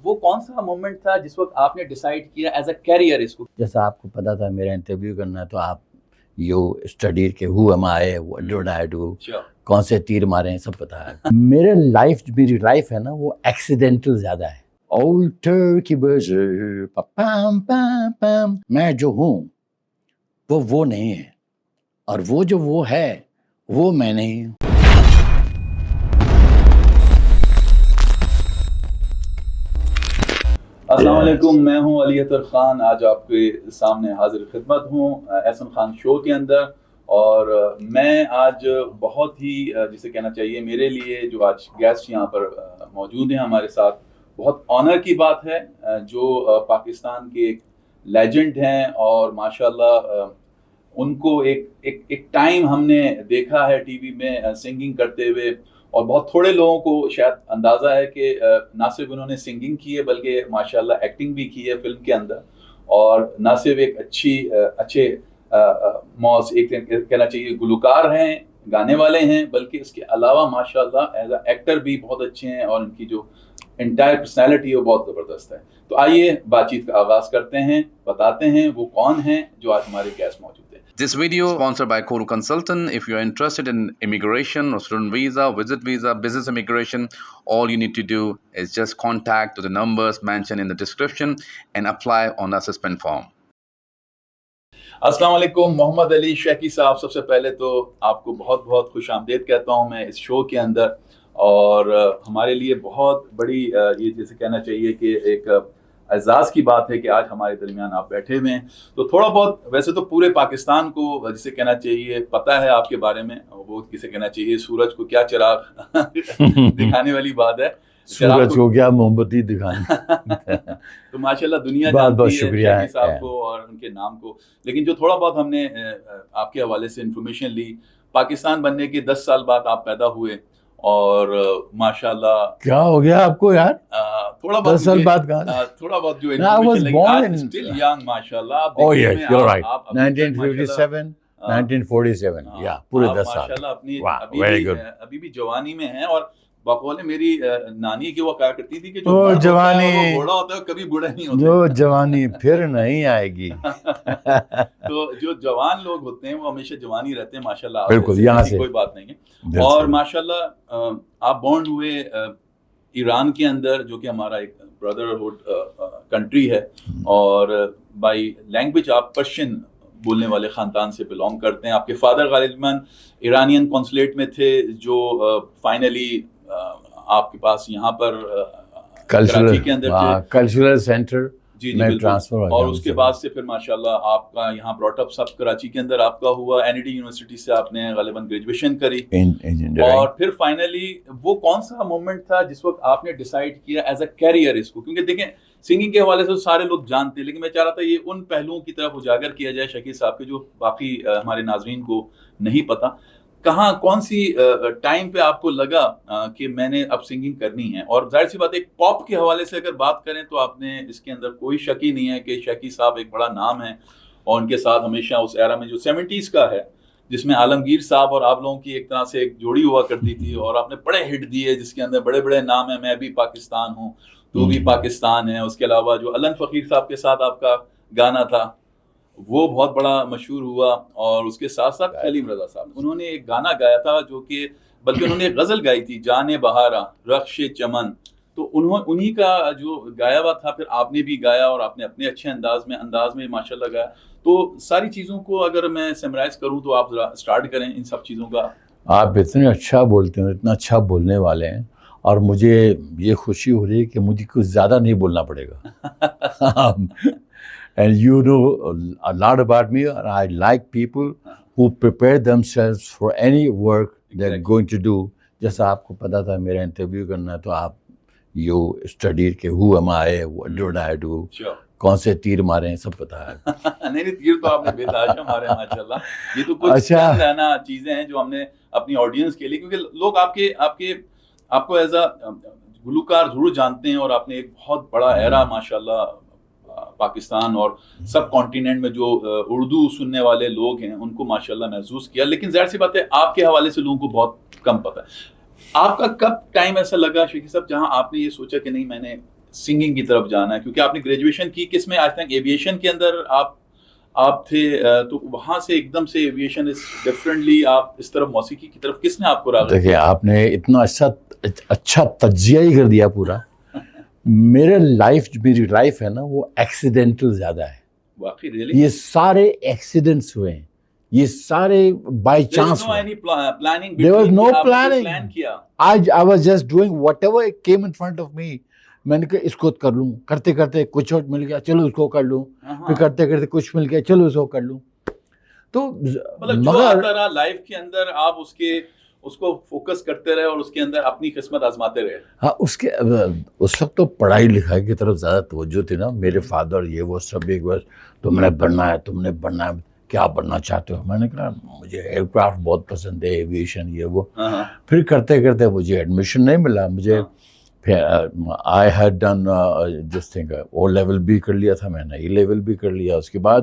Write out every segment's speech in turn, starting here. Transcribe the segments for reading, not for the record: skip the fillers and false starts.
وہ کون سا مومنٹ تھا جس وقت آپ نے ڈیسائیڈ کیا ایز اے کیریئر اس کو؟ جیسا آپ کو پتا تھا میرا انٹرویو کرنا ہے تو آپ یو اسٹڈی کہ who am I what did I do, کون سے تیر مارے ہیں سب پتا ہے. میری لائف ہے نا وہ ایکسیڈنٹل زیادہ ہے. Old turkey buzzer palm palm palm. میں جو ہوں وہ نہیں ہے، اور وہ جو وہ ہے وہ میں نہیں ہوں. السلام علیکم، میں ہوں علی اطہر خان. آج آپ کے سامنے حاضر خدمت ہوں احسن خان شو کے اندر. اور میں آج بہت ہی جسے کہنا چاہیے میرے لیے جو آج گیسٹ یہاں پر موجود ہیں ہمارے ساتھ، بہت آنر کی بات ہے. جو پاکستان کے ایک لیجنڈ ہیں اور ماشاءاللہ ان کو ایک ٹائم ہم نے دیکھا ہے ٹی وی میں سنگنگ کرتے ہوئے، اور بہت تھوڑے لوگوں کو شاید اندازہ ہے کہ نہ صرف انہوں نے سنگنگ کی ہے بلکہ ماشاءاللہ ایکٹنگ بھی کی ہے فلم کے اندر. اور نہ صرف ایک اچھے ایک کہنا چاہیے گلوکار ہیں، گانے والے ہیں، بلکہ اس کے علاوہ ماشاءاللہ ایز اے ایکٹر بھی بہت اچھے ہیں، اور ان کی جو انٹائر پرسنالٹی ہے وہ بہت زبردست ہے. تو آئیے بات چیت کا آغاز کرتے ہیں، بتاتے ہیں وہ کون ہیں جو آج ہمارے گیسٹ موجود ہیں. This video sponsored by Kuru Consultant. If you're interested in immigration or student visa, visit visa, business immigration, all you need to do is just contact the numbers mentioned in the description and apply on the assessment form. السلام علیکم محمد علی شیخی صاحب. سب سے پہلے تو آپ کو بہت بہت خوش آمدید کہتا ہوں میں اس شو کے اندر. اور ہمارے لیے بہت بڑی یہ جیسے کہنا چاہیے کہ ایک اعزاز کی بات ہے کہ آج ہمارے درمیان آپ بیٹھے ہوئے ہیں. تو تھوڑا بہت ویسے تو پورے پاکستان کو جسے کہنا چاہیے پتہ ہے آپ کے بارے میں، وہ کسے کہنا چاہیے سورج کو کیا چراغ دکھانے والی بات ہے، سورج کو کیا موم بتی دکھانے. تو ماشاءاللہ دنیا بہت بہت جانتی ہے شکریہ شیخی صاحب کو اور ان کے نام کو. لیکن جو تھوڑا بہت ہم نے آپ کے حوالے سے انفارمیشن لی، پاکستان بننے کے 10 سال بعد آپ پیدا ہوئے، اور ماشاءاللہ کیا ہو گیا آپ کو یار؟ تھوڑا بہت 10 سال بعد کہاں؟ تھوڑا بہت جو I was born in still young ماشاءاللہ. Oh yes, you're right. 1957, 1947. Yeah, پورے 10 سال. ماشاءاللہ اپنی very good. ابھی بھی جوانی میں ہیں. اور بقول میری نانی کی وہ کہا کرتی تھی کہ جو وہ مرد ہوتا ہے جوانی وہ بوڑھا ہوتا ہے کبھی بوڑھا نہیں ہوتا. جو جوانی پھر نہیں آئے گی. تو جو جوان لوگ ہوتے ہیں وہ ہمیشہ جوانی رہتے ہیں ماشاءاللہ. بالکل، یہاں سے کوئی بات نہیں ہے. اور ماشاءاللہ آپ بورن ہوئے ایران کے اندر، جو کہ ہمارا ایک بردرہڈ کنٹری ہے، اور بائی لینگویج آپ پرشین بولنے والے خاندان سے بلونگ کرتے ہیں. آپ کے فادر غالباً ایرانین کونسلیٹ میں تھے، جو فائنلی آپ کے پاس یہاں پر کراچی کے اندر تھے، کلچرل سینٹر جی میں بالکل. ٹرانسفر ہو گیا. اور اس کے بعد سے پھر ماشاءاللہ آپ کا یہاں براٹ اپ سب کراچی کے اندر آپ کا ہوا. این ای ڈی یونیورسٹی سے آپ نے غالباً گریجویشن کری، اور پھر فائنلی وہ کون سا مومنٹ تھا جس وقت آپ نے ڈیسائیڈ کیا ایز اے کیریئر اس کو؟ کیونکہ دیکھیں سنگنگ کے حوالے سے سارے لوگ جانتے ہیں، لیکن میں چاہ رہا تھا یہ ان پہلوؤں کی طرف اجاگر کیا جائے شکیل صاحب کے جو باقی ہمارے ناظرین کو نہیں پتا. کہاں کون سی ٹائم پہ آپ کو لگا کہ میں نے اب سنگنگ کرنی ہے؟ اور ظاہر سی بات ہے ایک پاپ کے حوالے سے اگر بات کریں تو آپ نے اس کے اندر کوئی شک ہی نہیں ہے کہ شیخی صاحب ایک بڑا نام ہے، اور ان کے ساتھ ہمیشہ اس ایرا میں جو 70s کا ہے جس میں عالمگیر صاحب اور آپ لوگوں کی ایک طرح سے ایک جوڑی ہوا کرتی تھی، اور آپ نے بڑے ہٹ دیے جس کے اندر بڑے بڑے نام ہیں. میں بھی پاکستان ہوں، تو بھی پاکستان ہے. اس کے علاوہ جو علن فقیر صاحب کے ساتھ آپ کا گانا تھا وہ بہت بڑا مشہور ہوا. اور اس کے ساتھ ساتھ حلیم رضا صاحب انہوں نے ایک گانا گایا تھا جو کہ بلکہ انہوں نے ایک غزل گائی تھی، جانے بہارا رخش چمن. تو انہی کا جو گایا ہوا تھا پھر آپ نے بھی گایا، اور آپ نے اپنے اچھے انداز میں ماشاءاللہ گایا. تو ساری چیزوں کو اگر میں سمرائز کروں تو آپ ذرا اسٹارٹ کریں ان سب چیزوں کا. آپ اتنے اچھا بولتے ہیں، اتنا اچھا بولنے والے ہیں، اور مجھے یہ خوشی ہو رہی ہے کہ مجھے کچھ زیادہ نہیں بولنا پڑے گا. And you know a lot about me, and I like people who prepare themselves for any work they're going to do. جیسا آپ کو پتا تھا میرا انٹرویو کرنا ہے تو آپ یو اسٹڈی کہ who am I, what did I do, کون سے تیر مارے ہیں سب پتا ہے. نہیں تیر تو آپ نے بے تحاشا مارے ہیں ماشاءاللہ. یہ تو کچھ چند ہے نا چیزیں ہیں جو ہم نے اپنی آڈینس کے لیے، کیونکہ لوگ آپ کو ایز اے گلوکار ضرور جانتے ہیں، اور آپ نے ایک بہت بڑا ایرا ماشاءاللہ پاکستان اور سب کانٹیننٹ میں جو اردو سننے والے لوگ ہیں ان کو ماشاءاللہ محسوس کیا. لیکن ظاہر سی بات ہے آپ کے حوالے سے لوگوں کو بہت کم پتہ ہے. آپ کا کب ٹائم ایسا لگا شیخی صاحب جہاں آپ نے یہ سوچا کہ نہیں میں نے سنگنگ کی طرف جانا ہے، کیونکہ آپ نے گریجویشن کی کس میں؟ آئی تھنک ایویشن کے اندر آپ تھے، تو وہاں سے ایک دم سے ایویشن ڈفرینٹلی آپ اس طرف موسیقی کی طرف کس نے آپ کو راغب کیا؟ دیکھیے آپ نے اتنا اچھا تجزیہ ہی کر دیا پورا. میری لائف ہے نا وہ ایکسیڈنٹل زیادہ ہے. واقعی ریئلی؟ یہ سارے ایکسیڈنٹس ہوئے ہیں، یہ سارے بائی چانس ہوئے. There was no planning. I was just doing whatever came in front of me. میں نے کہا اس کو کر لوں، کرتے کرتے کچھ اور مل گیا چلو اس کو کر لوں، پھر کرتے کرتے کچھ مل گیا چلو اس کو کر لوں. تو مگر لائف کے اندر آپ اس کو فوکس کرتے رہے اور اس کے اندر اپنی قسمت آزماتے رہے. ہاں اس وقت تو پڑھائی لکھائی کی طرف زیادہ توجہ تھی نا. میرے فادر یہ وہ سب ایک بار تم نے بننا ہے، کیا بننا چاہتے ہو؟ میں نے کہا مجھے ایئر کرافٹ بہت پسند ہے، ایویشن یہ وہ. پھر کرتے کرتے مجھے ایڈمیشن نہیں ملا. مجھے پھر I had done this thing, O level بھی کر لیا تھا میں نے، ای لیول بھی کر لیا. اس کے بعد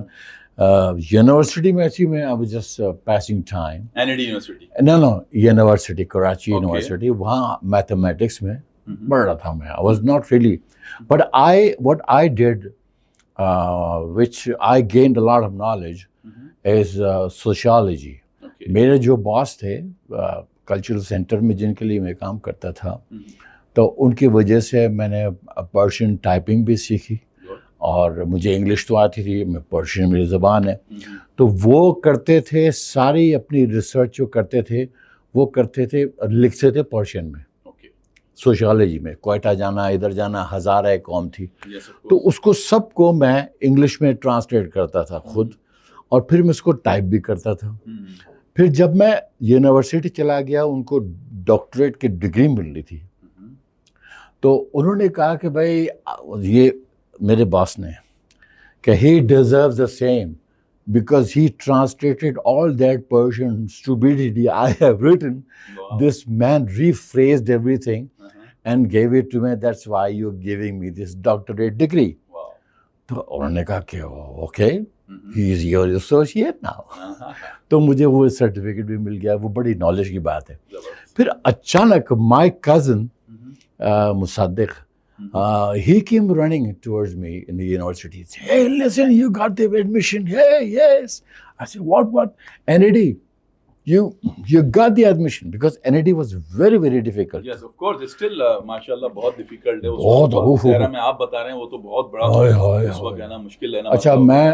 یونیورسٹی میں ایسی میں I was just passing time. NID university? No, university Karachi university. وہاں میتھمیٹکس میں پڑھ رہا تھا میں. I was not really, but what I did, which I gained a lot of knowledge is sociology. میرے جو باس تھے کلچرل سینٹر میں جن کے لیے میں کام کرتا تھا، تو ان کی وجہ سے میں نے پرشین ٹائپنگ بھی سیکھی، اور مجھے انگلش تو آتی تھی، میں پرشین میری زبان ہے. تو وہ کرتے تھے ساری اپنی ریسرچ جو کرتے تھے وہ کرتے تھے، لکھتے تھے پرشین میں، سوشالوجی میں. کوئٹہ جانا، ادھر جانا، ہزارہ قوم تھی. تو اس کو سب کو میں انگلش میں ٹرانسلیٹ کرتا تھا خود، اور پھر میں اس کو ٹائپ بھی کرتا تھا. پھر جب میں یونیورسٹی چلا گیا، ان کو ڈاکٹریٹ کی ڈگری مل رہی تھی، تو انہوں نے کہا کہ بھائی یہ میرے باس نے کہ he deserves the same because he translated all that Persian stupidity I have written. This man rephrased everything and gave it to me. That's why you're giving me this doctorate degree. تو انہوں نے کہا کہ okay, he is your associate now. تو مجھے وہ certificate بھی مل گیا. وہ بڑی نالج کی بات ہے. پھر اچانک my cousin Musaddiq, he came running towards me in the university. He said, hey, listen, you got the admission. Hey, yes. I said, what? NID. You got the admission, because NID was very, very difficult. Yes, of course. It's still, mashallah, بہت difficult ہے. بہت میں آپ بتا رہے ہیں وہ تو بہت بڑا اس وقت ہے نا، مشکل ہے نا. اچھا میں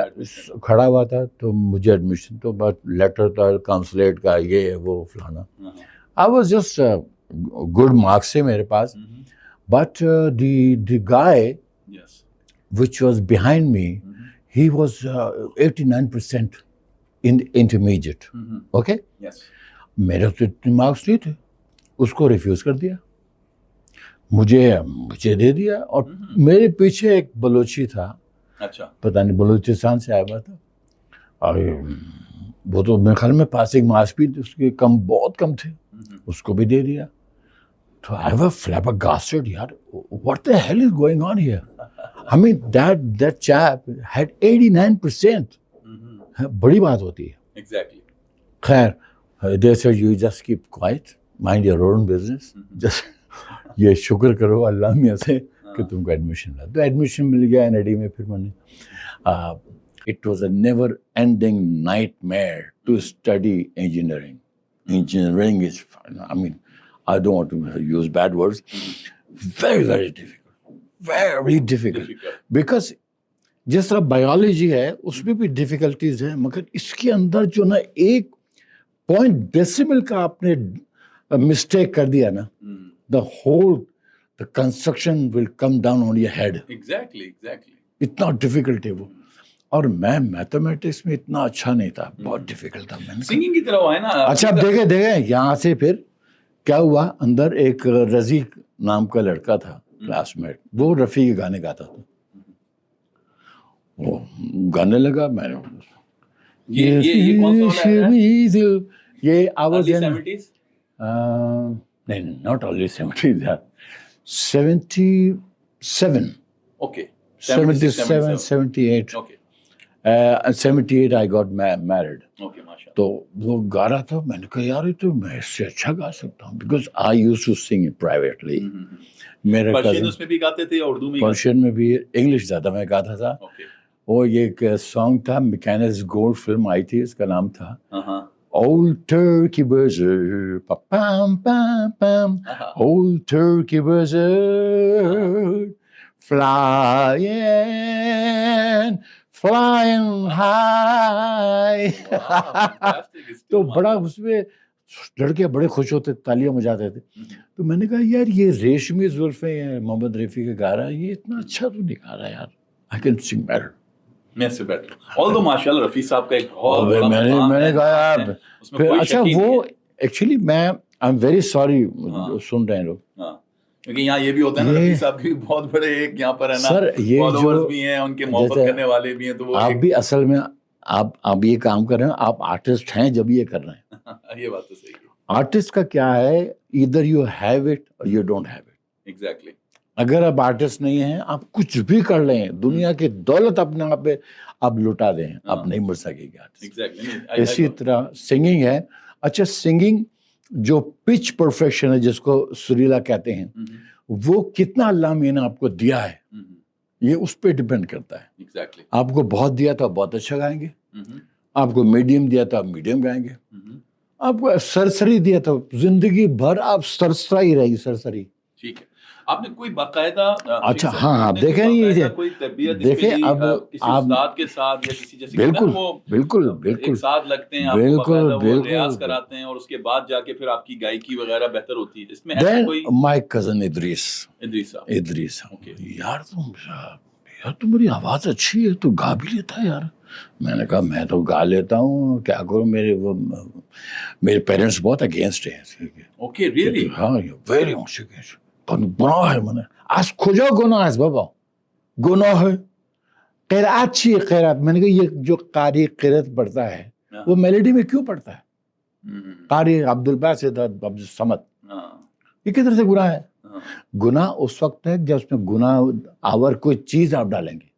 کھڑا ہوا تھا تو مجھے ایڈمیشن تو بات لیٹر تھا کانسلیٹ کا، یہ وہ فلانا. I was just good marks سے میرے پاس. But the guy, which was behind me, he was 89% in intermediate. Okay? Yes. میرے تو اتنے مارکس نہیں تھے، اس کو ریفیوز کر دیا، مجھے دے دیا. اور میرے پیچھے ایک بلوچی تھا، پتہ نہیں بلوچستان سے آیا ہوا تھا، اور وہ تو میرے خیال میں پاسنگ مارکس بھی اس کے بہت کم تھے، اس کو بھی دے دیا. So I was flabbergasted, yaar. What the hell is going on here? I mean, that chap had 89%. بڑی بات ہوتی ہے. Exactly. خیر, they said you just keep quiet, mind your own business. Just یہ شکر کرو اللہ میاں سے کہ تم کو ایڈمیشن ملا. تو ایڈمیشن مل گیا NID میں. پھر میں نے it was a never ending nightmare to study engineering. Engineering is, I mean, I don't want to use bad words. Very, very difficult. Very difficult. Because جس طرح بایولوجی ہے اس میں بھی ڈیفیکلٹیز ہیں، مگر اس کے اندر جو نا 1.0 کا آپ نے مسٹیک کر دیا نا، the construction will come down on your head. Exactly. اتنا ڈیفیکلٹ ہے وہ. اور میں میتھمیٹکس میں اتنا اچھا نہیں تھا، بہت ڈیفیکلٹ تھا. سنگنگ کی طرح ہے نا. اچھا دیکھیں یہاں سے پھر کیا ہوا، اندر ایک رزیق نام کا لڑکا تھا کلاس میٹ، وہ رفیع کے گانے گاتا تھا. وہ گانے لگا، میں نے نہیں not only 70s 77 78. 78 I got married. Okay ماشاء تو وہ گا رہا تھا, میں نے کہا یار یہ تو میں اس سے اچھا گا سکتا ہوں, because I use to sing privately. میرے پرشین اس میں بھی گاتے تھے یا اردو میں؟ پرشین میں بھی, انگلش زیادہ میں گاتا تھا. وہ یہ ایک سانگ تھا, میکینز گولڈ فلم آئی تھی, اس کا نام تھا Old Turkey Buzzard, pa-pam, pam, pam, Old Turkey Buzzard, flying high. تو بڑا اس میں لڑکے بڑے خوش ہوتے, تالیاں بجاتے تھے. تو میں نے کہا یار یہ ریشمی زلفیں ہیں محمد رفیع کا گا رہا ہے, یہ اتنا اچھا تو نہیں گا رہا یار, I can sing better. میں سے بیٹر. although ماشاءاللہ رفیع صاحب کا ایک بہت بڑا میں نے کہا پھر اچھا وہ ایکچولی میں آئی ایم ویری سوری سن رہے ہیں لوگ, کیونکہ یہاں یہ بھی ہوتا ہے نا رفیع صاحب کے بہت بڑے ایک یہاں پر ہے نا سر, یہ فالوورز بھی ہیں, ان کے محبت کرنے والے بھی ہیں. تو وہ آپ بھی اصل میں آپ یہ کام کر رہے ہیں, آپ آرٹسٹ ہیں جب یہ کر رہے ہیں. یہ بات تو صحیح ہے. آرٹسٹ کا کیا ہے, ادھر یو ہیو اٹ اور you don't have it. Exactly. اگر آپ آرٹسٹ نہیں ہیں, آپ کچھ بھی کر لیں, دنیا کی دولت اپنے آپ پہ آپ لٹا دیں, آپ نہیں مر سکے گا. اسی طرح سنگنگ ہے. اچھا سنگنگ جو پچ پرفیکشن ہے جس کو سریلا کہتے ہیں, وہ کتنا اللہ میاں نے آپ کو دیا ہے, یہ اس پہ ڈپینڈ کرتا ہے. آپ کو بہت دیا تو آپ بہت اچھا گائیں گے, آپ کو میڈیم دیا تو آپ میڈیم گائیں گے, آپ کو سرسری دیا تو زندگی بھر آپ سرسرا ہی رہے گی, سرسری. ٹھیک ہے. آپ نے کوئی باقاعدہ اچھا ہاں دیکھیں یہ کوئی تربیت دیکھیں اب کسی استاد کے ساتھ یا کسی جیسے بالکل بالکل ایک ساتھ لگتے ہیں, آپ کو باقاعدہ وہ ریاض کراتے ہیں اور اس کے بعد جا کے پھر آپ کی گائیکی وغیرہ بہتر ہوتی ہے, اس میں ایسا کوئی؟ مائی کزن ادریس یار تو میری آواز اچھی ہے, تو گا بھی لیتا ہے یار. میں نے کہا میں تو گا لیتا ہوں, کیا کروں, میرے پیرنٹس بہت اگینسٹ ہیں. Okay really? ہاں ویری مچ اگینسٹ. گناہ ہے من از کجا گناہ ہے بابا, گناہ ہے. قرات چیئے قرات, میں نے کہا یہ جو قاری قرات پڑھتا ہے وہ میلڈی میں کیوں پڑھتا ہے؟ قاری عبدالباسط عبدالصمد, یہ کس طرح سے گناہ ہے؟ گناہ اس وقت ہے جب اس میں گناہ آور کوئی چیز آپ ڈالیں گے.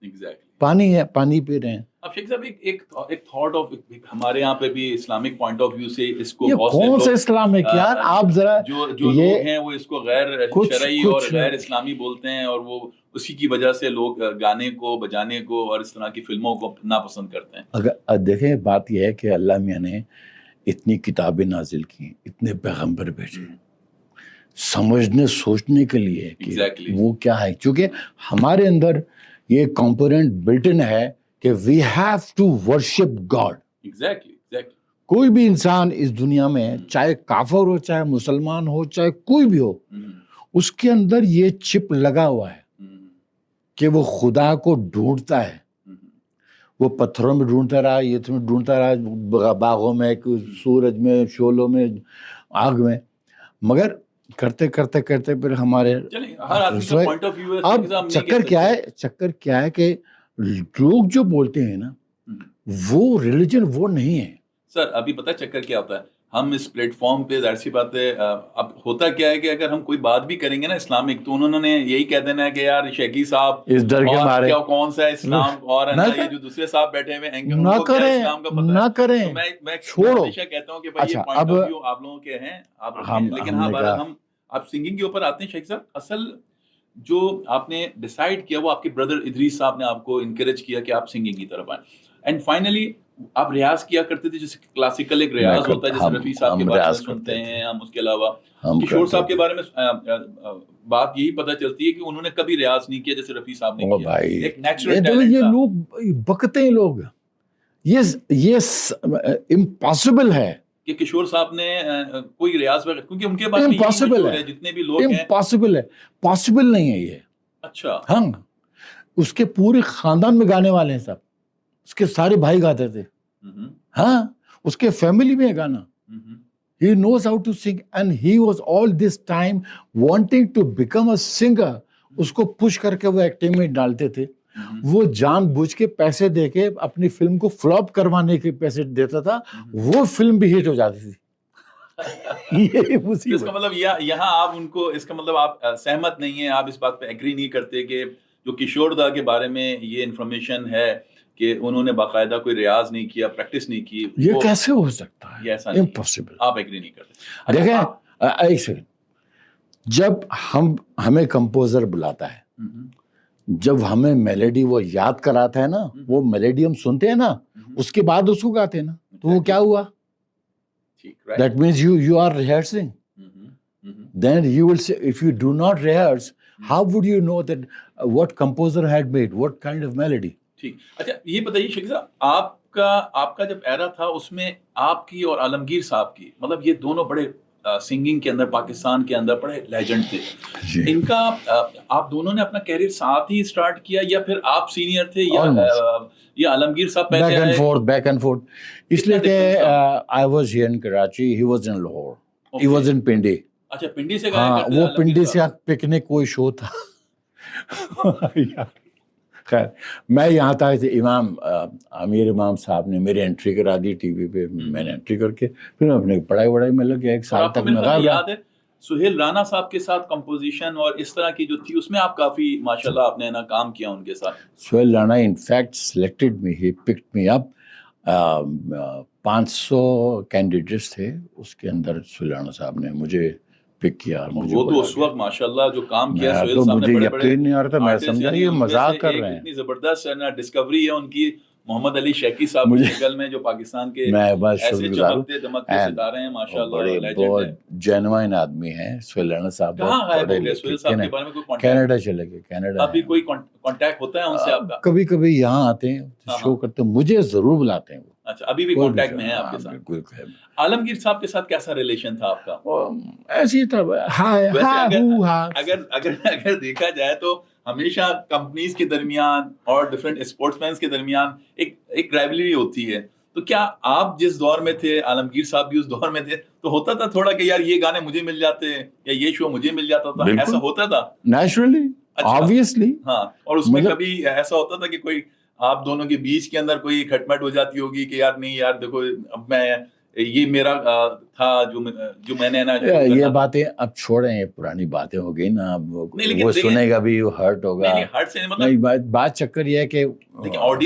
پانی ہے, پانی پی رہے ہیں. اب شیخ صاحب ایک تھاٹ آف ہمارے یہاں پہ بھی اسلامک پوائنٹ آف ویو سے اس کو کون سا اسلامک یار, آپ ذرا جو لوگ ہیں وہ اس کو غیر شرعی اور غیر اسلامی بولتے ہیں, اور وہ اسی کی وجہ سے لوگ گانے کو بجانے کو اور اس طرح کی فلموں کو ناپسند کرتے ہیں. اگر دیکھیں بات یہ ہے کہ اللہ میاں نے اتنی کتابیں نازل کی, اتنے پیغمبر بھیجے سمجھنے سوچنے کے لیے کہ وہ کیا ہے, کیونکہ ہمارے اندر یہ کمپوننٹ بلٹ ان ہے کہ we have to worship God. کوئی بھی انسان اس دنیا میں چاہے کافر ہو, چاہے مسلمان ہو, چاہے کوئی بھی ہو, اس کے اندر یہ چپ لگا ہوا ہے کہ وہ خدا کو ڈھونڈتا ہے. وہ پتھروں میں ڈھونڈتا رہا, یہ میں ڈھونڈتا رہا, باغوں میں, سورج میں, شعلوں میں, آگ میں, مگر کرتے کرتے کرتے پھر ہمارے اب چکر کیا ہے کہ لوگ جو بولتے ہیں نا وہ ریلیجن وہ نہیں ہے. سر ابھی پتہ چکر کیا ہوتا ہے, ہم اس پلیٹ فارم پہ ظاہر سی بات ہے, اب ہوتا کیا ہے کہ اگر ہم کوئی بات بھی کریں گے نا اسلامک, تو انہوں نے یہی کہہ دینا ہے کہ یار شیخی صاحب اس ڈر کے مارے کیا کون سا اسلام, اور یہ جو دوسرے صاحب بیٹھے ہوئے ہیں نہ کریں, میں چھوڑو. ہمیشہ کہتا ہوں کہ بھائی یہ پوائنٹ آف ویو آپ لوگوں کے ہیں, آپ لیکن ہاں ہم آپ سنگنگ کے اوپر آتے ہیں شیخ صاحب. اصل جو آپ نے ڈیسائیڈ کیا وہ آپ کے بردر ادریس صاحب نے آپ کو انکریج کیا کہ آپ سنگنگ کی طرف آئیں, اینڈ فائنلی آپ ریاض کیا کرتے تھے, جیسے کلاسیکل ایک ریاض ہوتا ہے, جیسے رفیع صاحب کے بارے میں سنتے ہیں ہم, اس کے علاوہ کشور صاحب کے بارے میں بات یہی پتہ چلتی ہے کہ انہوں نے کبھی ریاض نہیں کیا جیسے رفیع صاحب نے کیا. ایک نیچرل ٹیلنٹ. یہ لوگ بکتے ہیں لوگ, یہ امپاسبل ہے کہ کشور صاحب نے کوئی ریاض وغیرہ, کیونکہ ان کے پاس امپاسبل ہے, جتنے بھی لوگ ہیں امپاسبل ہے, پاسبل نہیں ہے یہ. اچھا ہاں, اس کے پورے خاندان میں گانے والے ہیں سب, اس کے سارے بھائی گاتے تھے. ہاں, اس کے فیملی میں گانا. He knows how to sing and he was all this time wanting to become a singer. اس کو پش کر کے وہ ایکٹنگ میں ڈالتے تھے. وہ جان بوجھ کے پیسے دے کے اپنی فلم کو فلاپ کروانے کے پیسے دیتا تھا, وہ فلم بھی ہٹ ہو جاتی تھی. اس کا مطلب یہاں آپ ان کو, اس کا مطلب آپ سہمت نہیں ہیں, آپ اس بات پہ ایگری نہیں کرتے کہ جو کشور دا کے بارے میں یہ انفارمیشن ہے کہ انہوں نے باقاعدہ کوئی ریاض نہیں کیا, پریکٹس نہیں کی, یہ کیسے ہو سکتا ہے؟ یہ ایسا نہیں, امپاسبل. آپ ایگری نہیں کرتے؟ دیکھیں ایک سیکنڈ, جب ہمیں کمپوزر بلاتا ہے, جب ہمیں میلڈی وہ یاد کراتا ہے نا, وہ میلڈی ہم سنتے ہیں نا, اس کے بعد اس کو گاتے ہیں نا, تو وہ کیا ہوا؟ That means you are rehearsing. Then you will say, if you do not rehearse, how would you know that what composer had made, what kind of melody? ٹھیک. اچھا یہ بتائیے شکیل صاحب, آپ کا جب ایرا تھا اس میں آپ کی اور عالمگیر صاحب کی, مطلب یہ دونوں بڑے سنگنگ کے اندر پاکستان کے اندر بڑے لیجنڈ تھے. ان کا آپ دونوں نے اپنا کیریئر ساتھ ہی سٹارٹ کیا, یا پھر آپ سینئر تھے یا عالمگیر صاحب پہلے آئے؟ Back and fourth. اس لیے کہ I was here in Karachi, he was in Lahore, he was in Pindi. اچھا پنڈی سے گایا ہاں, کرتے وہ پنڈی سے پکنک کوئی شو تھا. خیر میں یہاں تھا, امام امیر امام صاحب نے میری انٹری کرا دی ٹی وی پہ, میں نے انٹری کر کے پھر میں اپنے پڑھائی میں لگ گیا. 1 سال تک میں غائب رہا. سہیل رانا صاحب کے ساتھ کمپوزیشن اور اس طرح کی جو تھی, اس میں آپ کافی ماشاءاللہ آپ نے نا کام کیا ان کے ساتھ. Sohail Rana in fact selected me, he picked me up. 500 candidates تھے, اس کے اندر سہیل رانا صاحب نے مجھے پک کیا. وہ تو اس وقت ماشاءاللہ جو کام کیا سہیل صاحب نے, مجھے یقین نہیں آ رہا تھا, میں سمجھا یہ مذاق کر رہے ہیں. اتنی زبردست ڈسکوری ہے ان کی, محمد علی شیخی صاحب کی شکل میں, جو پاکستان کے ایسے چمکتے دمکتے ستارے ہیں ماشاءاللہ, بہت جینوائن آدمی ہیں سہیل رانا صاحب. کہاں غائب ہو گئے سہیل صاحب کے بارے میں کوئی کینیڈا چلے گئے. کینیڈا ابھی کوئی کانٹیکٹ ہوتا ہے ان سے آپ کا؟ کبھی کبھی یہاں آتے ہیں, شو کرتے ہیں, مجھے ضرور بلاتے ہیں. اچھا ابھی بھی کانٹیکٹ میں ہیں آپ کے ساتھ؟ عالمگیر صاحب کے ساتھ کیسا ریلیشن تھا آپ کا؟ ایسی تھا, اگر دیکھا جائے تو ہمیشہ کمپنیز کے درمیان اور ڈفرینٹ اسپورٹس مینس کے درمیان ایک رائیولری ہوتی ہے. تو کیا آپ جس دور میں تھے, عالمگیر صاحب بھی اس دور میں تھے, تو ہوتا تھا تھوڑا کہ یار یہ گانے مجھے مل جاتے یا یہ شو مجھے مل جاتا تھا, ایسا ہوتا تھا؟ Naturally, obviously. ہاں, اور اس میں کبھی ایسا ہوتا تھا کہ کوئی آپ دونوں کے بیچ کے اندر کوئی کھٹمٹ ہو جاتی ہوگی کہ یار نہیں یار دیکھو اب میں یہ میرا تھا جو میں نے نا, یہ باتیں اب چھوڑیں, یہ پرانی باتیں ہو گئی نا, اب وہ سنے گا بھی, وہ ہرٹ ہوگا. بات چکر یہ ہے کہ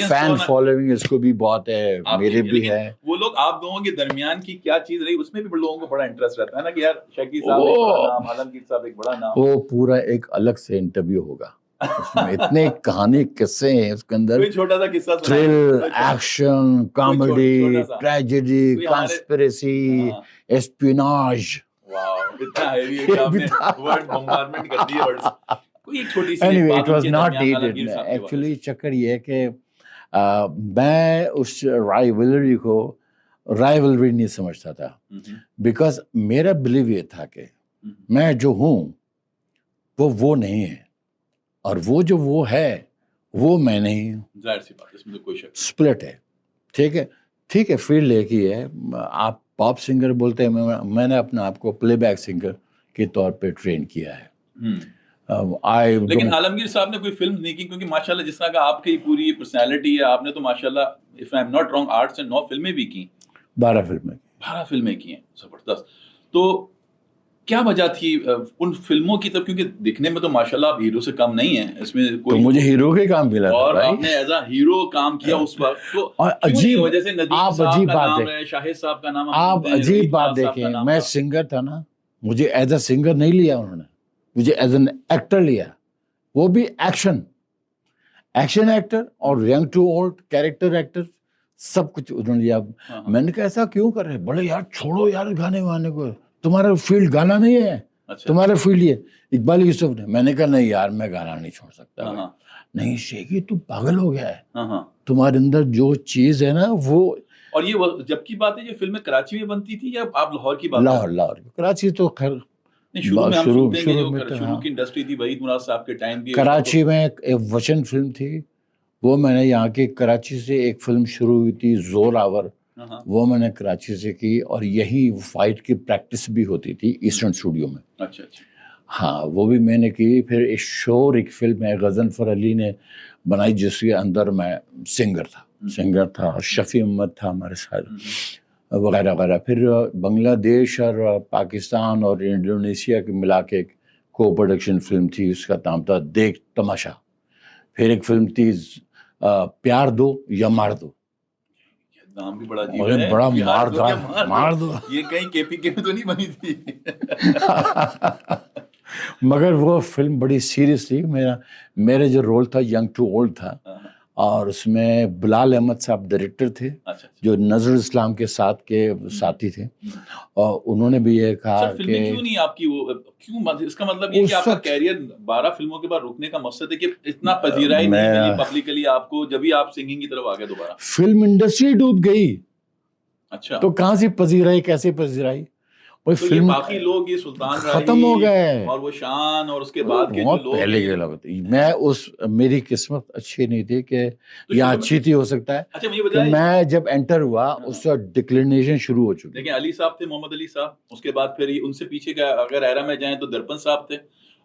فین فالوئنگ اس کو بھی بہت ہے, میرے بھی ہے. وہ لوگ آپ دونوں کے درمیان کی کیا چیز رہی, اس میں بھی لوگوں کو بڑا انٹرسٹ رہتا ہے نا کہ یار شیخی صاحب ایک بڑا نام, عالمگیر صاحب ایک بڑا نام. وہ پورا ایک الگ سے انٹرویو ہوگا, اس میں اتنے کہانی قصے ہیں اس کے اندر, چھوٹا سا قصہ, thrill, action, comedy, tragedy, conspiracy, espionage. Wow, اتنا ہیوی ہے کہ آپ نے ورڈ بمبارڈمنٹ کر دیے ورڈز. کوئی ایک چھوٹی سی anyway it was not needed. Actually چکر یہ ہے کہ میں اس رائیولری کو رائیولری نہیں سمجھتا تھا, بیکاز میرا بلیو یہ تھا کہ میں جو ہوں وہ نہیں ہے, اور وہ جو وہ ہے وہ میں نہیں ہوں. ظاہر سی بات, اس میں کوئی شک. سپلٹ ہے, ٹھیک ہے, فیلڈ ایک ہی ہے. آپ پاپ سنگر بولتے ہیں, میں نے اپنا آپ کو پلے بیک سنگر کے طور پہ ٹرین کیا ہے. لیکن عالمگیر صاحب نے کوئی فلم نہیں کی, کیونکہ ماشاءاللہ جس طرح کا آپ کی پوری پرسنالٹی ہے, آپ نے تو ماشاءاللہ if I'm not wrong 8 سے 9 فلمیں بھی کی. 12 فلمیں کی ہیں, زبردست. تو کیا وجہ تھی ان فلموں کی طرف, کیونکہ دیکھنے میں تو ماشاءاللہ آپ ہیرو سے کم نہیں ہیں, اس میں کوئی مجھے ہیرو کے کام ملا اور آپ نے ایز اے ہیرو کام کیا اس وقت. تو عجیب وجہ سے ندیم صاحب کا نام ہے, شاہد صاحب کا نام, آپ عجیب بات دیکھیں, میں سنگر تھا نا, مجھے ایز اے سنگر نہیں لیا انہوں نے, مجھے ایز این ایکٹر لیا, وہ بھی ایکشن ایکٹر, اور young to old character actor, سب کچھ انہوں نے لیا. میں نے کہا ایسا کیوں کر رہے, بڑے یار چھوڑو یار گانے وانے کو, تمہارا فیلڈ گانا نہیں ہے, تمہارا فیلڈ یہ. اقبال یوسف نے, میں نے کہا نہیں یار میں گانا نہیں چھوڑ سکتا. نہیں شیخی تو پاگل ہو گیا ہے, تمہارے اندر جو چیز ہے نا وہ. اور یہ جب کی بات ہے, یہ فلمیں کراچی میں بنتی تھی یا آپ لاہور کی بات؟ لاہور. کراچی تو خیر شروع کی انڈسٹری تھی, وحید مراد صاحب کے ٹائم بھی کراچی میں ایک وچن فلم تھی, وہ میں نے یہاں کے کراچی سے ایک فلم شروع ہوئی تھی زور آور, وہ میں نے کراچی سے کی, اور یہی فائٹ کی پریکٹس بھی ہوتی تھی ایسٹرن اسٹوڈیو میں. اچھا ہاں, وہ بھی میں نے کی. پھر ایک شور ایک فلم ہے غضنفر علی نے بنائی, جس کے اندر میں سنگر تھا, شفیع احمد تھا ہمارے ساتھ, وغیرہ وغیرہ. پھر بنگلہ دیش اور پاکستان اور انڈونیشیا کے ملا کے ایک کو پروڈکشن فلم تھی, اس کا نام تھا دیکھ تماشا. پھر ایک فلم تھی پیار دو یا مار دو. نام بھی بڑا عجیب مجھے ہے, بڑا پیار دو یا مار دو. یہ کہیں KPK میں تو نہیں بنی تھی. مگر وہ فلم بڑی سیریس تھی. میرا جو رول تھا ینگ ٹو اولڈ تھا, اور اس میں بلال احمد صاحب ڈائریکٹر تھے جو نظر اسلام کے ساتھ کے ساتھی تھے, اور انہوں نے بھی یہ کہا کہ کیوں نہیں آپ کی وہ کیوں, اس کا مطلب یہ کہ آپ کا کیریئر 12 فلموں کے بعد رکنے کا مقصد ہے کہ اتنا پذیرائی نہیں ملی پبلکلی آپ کو جبھی آپ سنگنگ کی طرف آگے دوبارہ. فلم انڈسٹری ڈوب گئی. اچھا, تو کہاں سے پذیرائی, کیسے پذیرائی؟ وہ فلم باقی لوگ یہ سلطان ختم ہو گئے, اور وہ شان, اور اس کے بعد کے جو لوگ پہلے کے لوگ. میں میری قسمت اچھی نہیں تھی کہ یا اچھی تھی, ہو سکتا ہے. اچھا مجھے بتائیں, میں جب انٹر ہوا اس وقت ڈکلینیشن شروع ہو چکی. دیکھیں علی صاحب تھے, محمد علی صاحب, اس کے بعد پھر ان سے پیچھے کا اگر ایرا میں جائیں تو درپن صاحب تھے,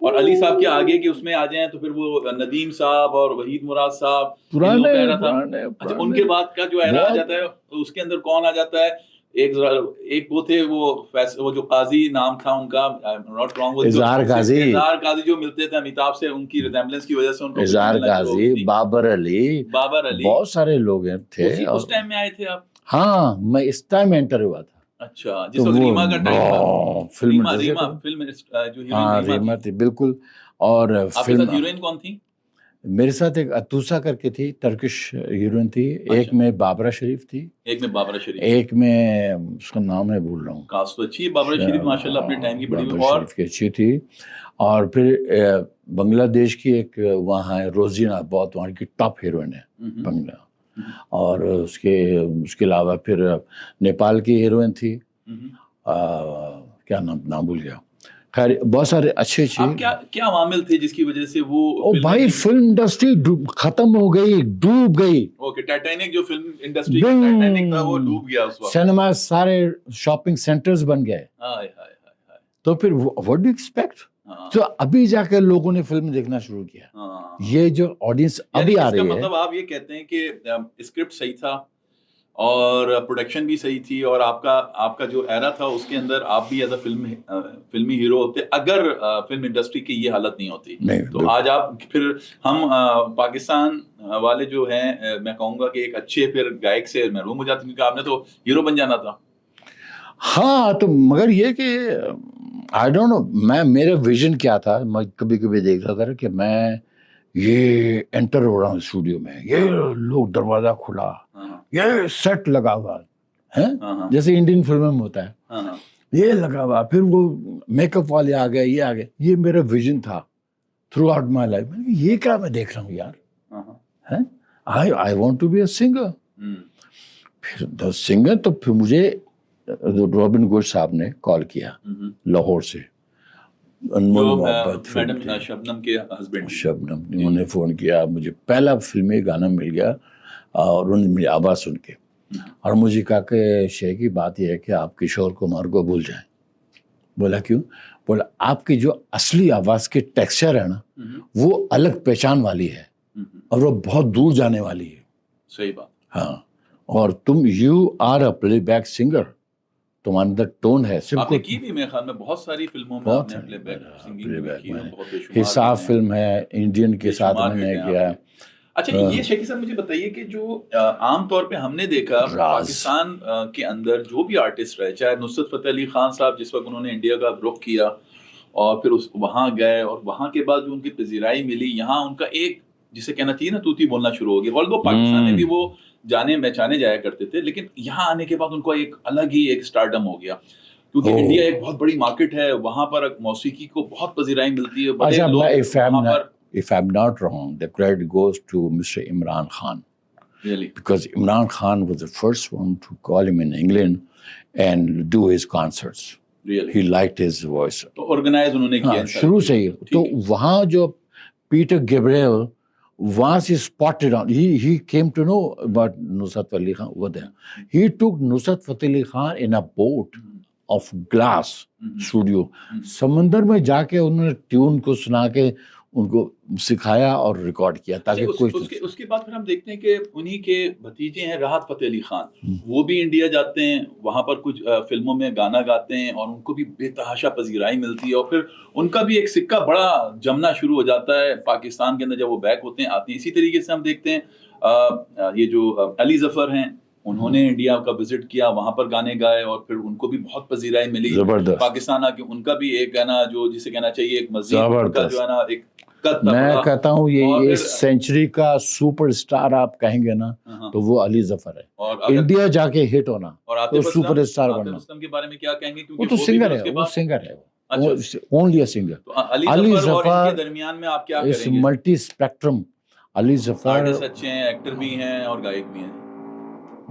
اور علی صاحب کے آگے کے اس میں آ جائیں تو پھر وہ ندیم صاحب اور وحید مراد صاحب, پرانے. اچھا ان کے بعد کا جو ایرا آ جاتا ہے اس کے اندر کون آ جاتا ہے؟ ایک وہ تھے وہ جو قاضی نام تھا ان کا, ناٹ رانگ, اظہار قاضی جو ملتے تھے امیتابھ سے, ان کی ریزیمبلنس کی وجہ سے ان کو اظہار قاضی, بابر علی, بہت سارے لوگ تھے. اس ٹائم میں آئے تھے آپ؟ ہاں, میں اس ٹائم انٹر ہوا تھا. اچھا, جس وقت ریما کا ٹائم تھا, فلم جو ہیروئن ریما تھی بالکل. اور فلم ہیروئن کون تھی؟ میرے ساتھ ایک اتوسا کر کے تھی, ٹرکش ہیروئن تھی. ایک میں بابرا شریف تھی, ایک میں بابرا شریف, ایک میں اس کا نام میں بھول رہا ہوں. کاسٹ تو اچھی ہے بابرا شریف ماشاءاللہ اپنے ٹائم کی بڑی, اور شریف کی اچھی تھی. اور پھر بنگلہ دیش کی ایک وہاں ہے روزینہ, بہت وہاں کی ٹاپ ہیروئن ہے بنگلہ. اور اس کے علاوہ پھر نیپال کی ہیروئن تھی, کیا نام بھول گیا. خیر بہت سارے اچھے کیا عوامل تھے جس کی وجہ سے وہ بھائی فلم انڈسٹری ختم ہو گئی, ڈوب گئی. اوکے, ٹائٹینک جو فلم انڈسٹری ٹائٹینک تھا وہ ڈوب گیا اس وقت. سینما سارے شاپنگ سینٹرز بن گئے. تو پھر واٹ ڈو ایکسپیکٹ. تو ابھی جا کے لوگوں نے فلم دیکھنا شروع کیا. یہ جو آڈینس ابھی آ رہی ہے, مطلب آپ یہ کہتے ہیں کہ اسکرپٹ صحیح تھا اور پروڈکشن بھی صحیح تھی, اور آپ کا جو ایرا تھا اس کے اندر آپ بھی ایز اے فلمی ہیرو ہوتے اگر فلم انڈسٹری کی یہ حالت نہیں ہوتی. تو آج آپ پھر ہم پاکستان والے جو ہیں, میں کہوں گا کہ ایک اچھے پھر گائک سے محروم ہو جاتے, کیونکہ آپ نے تو ہیرو بن جانا تھا. ہاں, تو مگر یہ کہ آئی ڈونٹ نو, میرا ویژن کیا تھا. میں کبھی کبھی دیکھتا تھا کہ میں یہ انٹر ہو رہا ہوں اسٹوڈیو میں, یہ لوگ دروازہ کھلا, یہ سیٹ لگا ہوا ہے جیسے انڈین فلموں میں ہوتا ہے, یہ لگا ہوا, پھر وہ میک اپ والے آ گئے, یہ آ گئے. یہ میرا ویژن تھا تھرو آؤٹ مائی لائف. یہ کیا میں دیکھ رہا ہوں یار, I want to be a singer. پھر سنگر تو پھر مجھے رابن گوڈ صاحب نے کال کیا لاہور سے, شبنم کے ہسبینڈ, شبنم, انہوں نے فون کیا. مجھے پہلا فلمی گانا مل گیا, اور انہوں نے میری آواز سن کے, اور مجھے کہا کہ شے کی بات یہ ہے کہ آپ کشور کمار کو بھول جائیں. بولا کیوں؟ بولا آپ کی جو اصلی آواز کے ٹیکسچر ہے نا, وہ الگ پہچان والی ہے, اور وہ بہت دور جانے والی ہے. صحیح بات. ہاں, اور تم یو آر اے پلے بیک سنگر, تمہارے اندر ٹون ہے. آپ نے کی بھی میرے خیال میں بہت ساری فلموں میں آپ نے پلے بیک سنگنگ کی ہے. حساب فلم ہے انڈین کے ساتھ میں نے کیا. اچھا یہ شیخی صاحب مجھے بتائیے کہ جو عام طور پہ ہم نے دیکھا پاکستان کے اندر جو بھی آرٹسٹ رہے, چاہے نصرت فتح علی خان صاحب جس وقت انہوں نے انڈیا کا رخ کیا اور پھر وہاں گئے, اور وہاں کے بعد جو ان کی پذیرائی ملی, یہاں ان کا ایک جسے کہنا چاہیے نا توتی بولنا شروع ہو گیا. والدو پاکستان میں بھی وہ جانے پہچانے جایا کرتے تھے, لیکن یہاں آنے کے بعد ان کو ایک الگ ہی ایک اسٹارڈم ہو گیا, کیونکہ انڈیا ایک بہت بڑی مارکیٹ ہے, وہاں پر موسیقی کو بہت پذیرائی ملتی ہے. بڑے لوگ if I'm not wrong, the credit goes to Mr. Imran Khan. Really? Because Imran Khan was the first one to call him in England and do his concerts. Really? He liked his voice. تو organize انہوں نے کیا شروع سے ہی. تو وہاں جو Peter Gabriel, وہاں سے spotted on, he came to know about Nusrat Fateh Ali Khan over there. He took Nusrat Fateh Ali Khan in a boat of glass studio. سمندر میں جا کے انہوں نے ٹیون کو سنا کے ان کو سکھایا اور ریکارڈ کیا تاکہ اس کے بعد پھر ہم دیکھتے ہیں کہ انہی کے بھتیجے ہیں راحت فتح علی خان، وہ بھی انڈیا جاتے ہیں، وہاں پر کچھ فلموں میں گانا گاتے ہیں اور ان کو بھی بے تحاشا پذیرائی ملتی ہے، اور پھر ان کا بھی ایک سکہ بڑا جمنا شروع ہو جاتا ہے پاکستان کے اندر جب وہ بیک ہوتے ہیں آتے ہیں۔ اسی طریقے سے ہم دیکھتے ہیں یہ جو علی ظفر ہیں، انہوں نے انڈیا کا وزٹ کیا، وہاں پر گانے گائے اور پھر ان کو بھی بہت پذیرائی ملی پاکستان آ کے۔ ان کا بھی ایک ہے نا جو جسے کہنا چاہیے ایک مزید کا جو ہے نا ایک میں کہتا ہوں یہ اس سینچری کا سپر سٹار آپ کہیں گے نا تو وہ علی ظفر ہے، انڈیا جا کے ہٹ ہونا اور سپر اسٹار بننا۔ کے بارے میں کیا کہیں گے؟ وہ تو سنگر ہے، وہ سنگر ہے، only a singer. Ali Zafar کے درمیان میں آپ کیا اس multi spectrum, Ali Zafar artist اچھے ہیں، ایکٹر بھی ہیں اور گائک بھی ہیں۔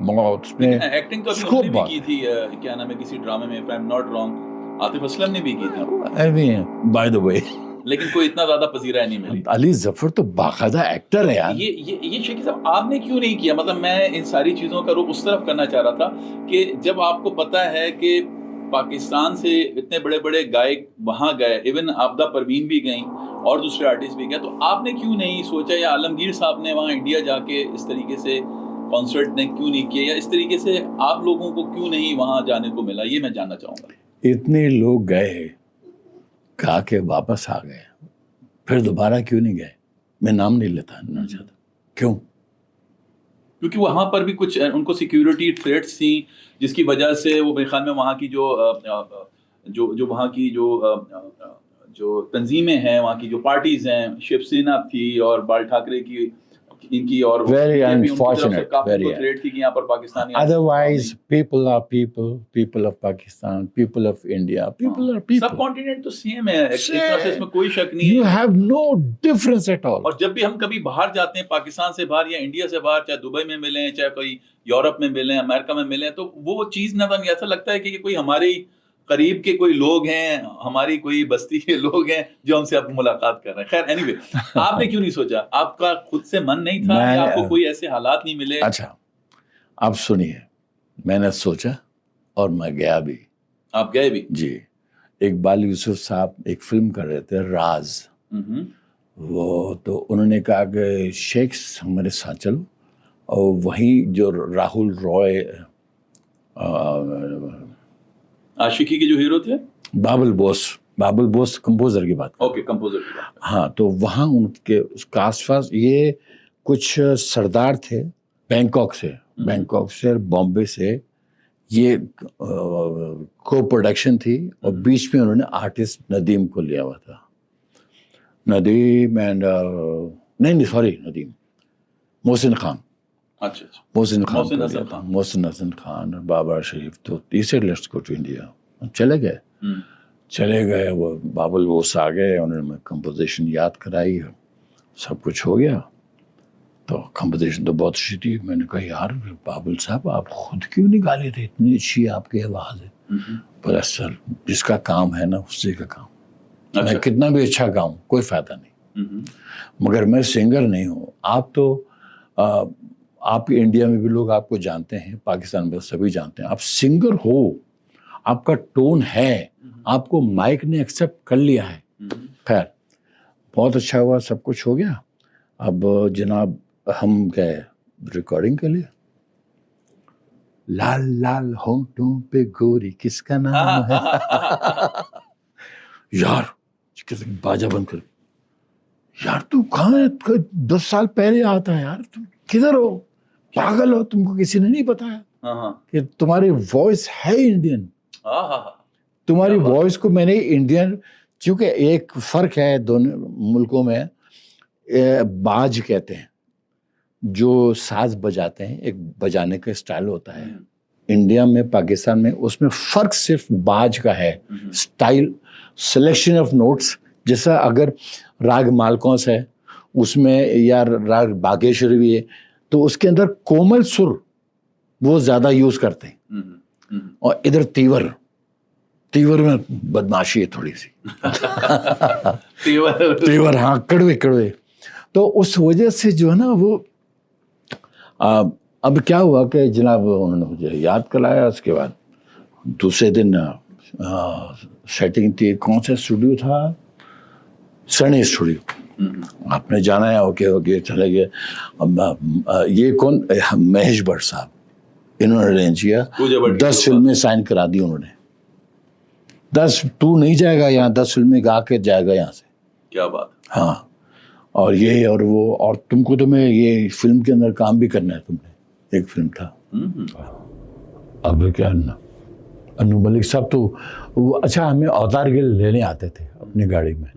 ایکٹنگ تو ابھی بھی کی تھی، کیا نام ہے کسی ڈرامے میں، if I'm not wrong Atif Aslam نے بھی کی تھی بائی دا وے، لیکن کوئی اتنا زیادہ پذیرائی نہیں ملی۔ علی ظفر تو باقاعدہ ایکٹر ہے یار۔ یہ شیخی صاحب آپ نے کیوں نہیں کیا؟ مطلب میں ان ساری چیزوں کا رخ اس طرف کرنا چاہ رہا تھا کہ جب آپ کو پتا ہے کہ پاکستان سے اتنے بڑے بڑے گائک وہاں گئے، ایون آبدہ پروین بھی گئیں اور دوسرے آرٹسٹ بھی گئے، تو آپ نے کیوں نہیں سوچا، یا عالمگیر صاحب نے وہاں انڈیا جا کے اس طریقے سے کانسرٹ نے کیوں نہیں کیا، یا اس طریقے سے آپ لوگوں کو کیوں نہیں وہاں جانے کو ملا؟ یہ میں جاننا چاہوں گا۔ اتنے لوگ گئے، کہا کہ واپس آ گئے، پھر دوبارہ کیوں نہیں گئے؟ میں نام نہیں لیتا چاہتا، کیوں؟ کیونکہ وہاں پر بھی کچھ ان کو سیکیورٹی تھریٹس تھیں، جس کی وجہ سے وہ میرے خیال میں وہاں کی جو وہاں کی جو تنظیمیں ہیں، وہاں کی جو پارٹیز ہیں، شیو سینا تھی اور بال ٹھاکرے کی، ان کی، اور very unfortunate, very تھریٹ تھی کہ یہاں پر Pakistani, otherwise people are people of Pakistan, people of India, people are people. Sub continent تو سیم ہے، اس میں کوئی شک نہیں ہے، you have no difference at all. اور جب بھی ہم کبھی باہر جاتے ہیں پاکستان سے باہر یا انڈیا سے باہر، چاہے دبئی میں ملیں، چاہے کوئی یورپ میں ملیں، امریکہ میں ملیں، تو وہ چیز نہ بن، ایسا لگتا ہے کہ یہ کوئی ہمارے قریب کے کوئی لوگ ہیں، ہماری کوئی بستی کے لوگ ہیں جو ہم سے اب ملاقات کر رہے ہیں۔ خیر اینی وے، آپ نے کیوں نہیں سوچا؟ آپ کا خود سے من نہیں تھا یا آپ کو کوئی ایسے حالات نہیں ملے؟ اچھا آپ سنیے، میں نے سوچا اور میں گیا بھی۔ آپ گئے بھی؟ جی، اقبال یوسف صاحب ایک فلم کر رہے تھے راز، وہ تو انہوں نے کہا کہ شیخ ہمارے ساتھ چلو، اور وہیں جو راہل رائے عاشقی کے جو ہیرو تھے، بابل بوس کمپوزر کی بات، اوکے کمپوزر کی بات، ہاں، تو وہاں ان کے اس کا آس پاس یہ کچھ سردار تھے بینکاک سے بامبے سے، یہ کو پروڈکشن تھی، اور بیچ میں انہوں نے آرٹسٹ ندیم کو لیا ہوا تھا، ندیم اینڈ ندیم محسن خان، اچھا محسن حسن خان اور بابا شریف، تو تیسرے لیٹس گو ٹو انڈیا، چلے گئے وہ بابل بوس آ گئے، انہوں نے کمپوزیشن یاد کرائی، سب کچھ ہو گیا، تو کمپوزیشن تو بہت اچھی تھی۔ میں نے کہا یار بابل صاحب آپ خود کیوں نہیں گا لیتے، اتنی اچھی آپ کی آواز ہے۔ بولا سر جس کا کام ہے نا اسی کا کام، میں کتنا بھی اچھا گاؤں کوئی فائدہ نہیں، مگر میں سنگر نہیں ہوں۔ آپ تو آپ انڈیا میں بھی لوگ آپ کو جانتے ہیں، پاکستان میں سبھی جانتے ہیں، آپ سنگر ہو، آپ کا ٹون ہے، آپ کو مائک نے ایکسیپٹ کر لیا ہے۔ خیر بہت اچھا ہوا، سب کچھ ہو گیا۔ اب جناب ہم گئے ریکارڈنگ کے لیے، لال لال ہونٹوں پہ گوری کس کا نام ہے، یار باجا بند کر، یار تو کہاں ہے، 10 سال پہلے آتا ہے یار، تم کدھر ہو، پاگل ہو، تم کو کسی نے نہیں بتایا کہ تمہاری وائس ہے انڈین، تمہاری وائس کو میں نے انڈین، چونکہ ایک فرق ہے دونوں ملکوں میں، باج کہتے ہیں جو ساز بجاتے ہیں، ایک بجانے کا اسٹائل ہوتا ہے انڈیا میں، پاکستان میں، اس میں فرق صرف باج کا ہے، اسٹائل، سلیکشن آف نوٹس، جیسا اگر راگ مالکوس ہے اس میں، یا راگ باگیشوری ہے، تو اس کے اندر کومل سر وہ زیادہ یوز کرتے ہیں، اور ادھر تیور میں بدماشی ہے تھوڑی سی، تیور ہاں، کڑوے، تو اس وجہ سے جو ہے نا وہ، اب کیا ہوا کہ جناب انہوں نے مجھے یاد کرایا، اس کے بعد دوسرے دن سیٹنگ تھی، کون سا اسٹوڈیو تھا، سنی اسٹوڈیو، آپ نے جانا ہے اوکے چلے گئے. یہ کون, مہیش بھٹ صاحب, انہوں نے ارینج کیا, 10 فلمیں سائن کرا دی انہوں نے. 10 تو نہیں جائے گا یہاں, 10 فلمیں گا کے جائے گا یہاں سے. کیا بات. ہاں, اور یہ اور وہ, اور تم کو تو میں یہ فلم کے اندر کام بھی کرنا ہے تم نے. ایک فلم تھا. اب کیا انو ملک صاحب تو وہ, اچھا ہمیں اوتار گل لینے آتے تھے اپنی گاڑی میں,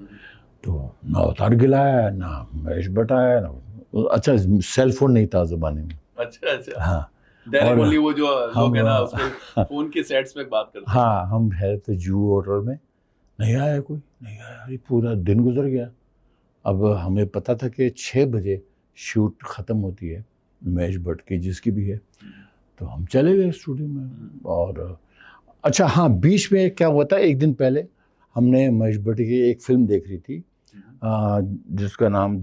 تو نہ اوتار گل آیا نہ مہیش بھٹ آیا نہ, اچھا سیل فون نہیں تھا زمانے میں. اچھا ہاں, ڈائریکٹلی وہ جو لوگ ہیں نا اس پہ فون کے سیٹس پہ بات کرتے ہیں. ہاں, ہم ہے تو جو ہوٹل میں, نہیں آیا کوئی, نہیں آیا, پورا دن گزر گیا. اب ہمیں پتہ تھا کہ 6 بجے شوٹ ختم ہوتی ہے مہیش بھٹ کی, جس کی بھی ہے, تو ہم چلے گئے اسٹوڈیو میں. اور اچھا ہاں, بیچ میں کیا ہوا تھا, ایک دن پہلے ہم نے مہیش بھٹ کی ایک فلم دیکھ رہی تھی جس کا نام